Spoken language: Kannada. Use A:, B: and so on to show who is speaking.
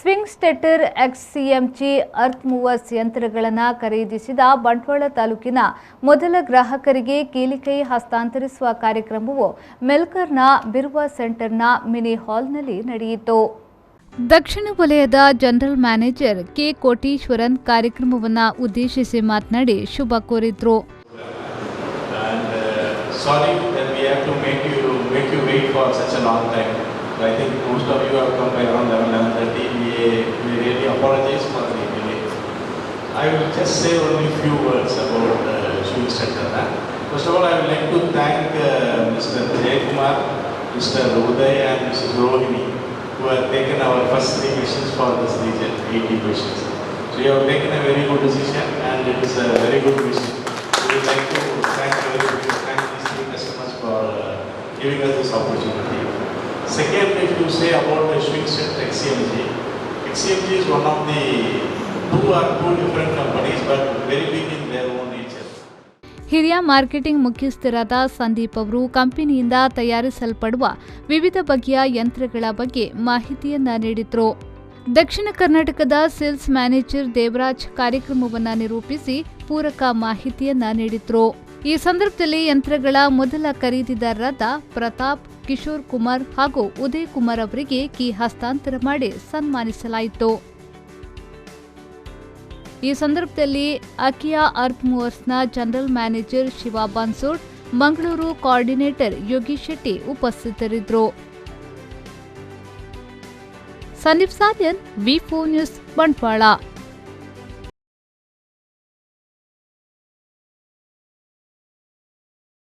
A: ಸ್ವಿಂಗ್ ಸ್ಟೇಟರ್ ಎಕ್ಸ್ಸಿಎಂಜಿ ಅರ್ಥ್ಮೂವರ್ಸ್ ಯಂತ್ರಗಳನ್ನು ಖರೀದಿಸಿದ ಬಂಟ್ವಾಳ ತಾಲೂಕಿನ ಮೊದಲ ಗ್ರಾಹಕರಿಗೆ ಕೀಲಿಕೈ ಹಸ್ತಾಂತರಿಸುವ ಕಾರ್ಯಕ್ರಮವು ಮೆಲ್ಕರ್ನ ಬಿರ್ವಾ ಸೆಂಟರ್ನ ಮಿನಿ ಹಾಲ್ನಲ್ಲಿ ನಡೆಯಿತು. ದಕ್ಷಿಣ ವಲಯದ ಜನರಲ್ ಮ್ಯಾನೇಜರ್ ಕೆ ಕೋಟೀಶ್ವರನ್ ಕಾರ್ಯಕ್ರಮವನ್ನು ಉದ್ದೇಶಿಸಿ ಮಾತನಾಡಿ ಶುಭ ಕೋರಿದ್ರು.
B: I think most of you have come by around 11:30. We really apologize for the delay. I will just say only a few words about Swing Center. First of all, I would like to thank Mr. Kumar, Mr. Uday and Mrs. Rohini, who have taken our first 3 missions for this region, 80 missions. So you have taken a very good decision and it is a very good mission. We would like to thank these 3 customers for giving us this opportunity. Second, if you say about the Swing Set XCMG is one of the two different companies but very big in their own nature.
A: ಹಿರಿಯ ಮಾರ್ಕೆಟಿಂಗ್ ಮುಖ್ಯಸ್ಥರಾದ ಸಂದೀಪ್ ಅವರು ಕಂಪನಿಯಿಂದ ತಯಾರಿಸಲ್ಪಡುವ ವಿವಿಧ ಬಗೆಯ ಯಂತ್ರಗಳ ಬಗ್ಗೆ ಮಾಹಿತಿಯನ್ನ ನೀಡಿದರು. ದಕ್ಷಿಣ ಕರ್ನಾಟಕದ ಸೇಲ್ಸ್ ಮ್ಯಾನೇಜರ್ ದೇವರಾಜ್ ಕಾರ್ಯಕ್ರಮವನ್ನು ನಿರೂಪಿಸಿ ಪೂರಕ ಮಾಹಿತಿಯನ್ನ ನೀಡಿದರು. ಈ ಸಂದರ್ಭದಲ್ಲಿ ಯಂತ್ರಗಳ ಮೊದಲ ಖರೀದಿದಾರರಾದ ಪ್ರತಾಪ್, ಕಿಶೋರ್ ಕುಮಾರ್ ಹಾಗೂ ಉದಯ್ ಕುಮಾರ್ ಅವರಿಗೆ ಕೀ ಹಸ್ತಾಂತರ ಮಾಡಿ ಸನ್ಮಾನಿಸಲಾಯಿತು. ಈ ಸಂದರ್ಭದಲ್ಲಿ ಅಕಿಯಾ ಅರ್ಥ್ಮೂವರ್ಸ್ನ general manager Shiva Bansod, Mangaluru coordinator Yogish Shetty ಉಪಸ್ಥಿತರಿದ್ದರು. ಸಂದೀಪ್ ಸಾದ್ಯನ್, ವಿ4 ನ್ಯೂಸ್, ಬಂಟ್ವಾಳ.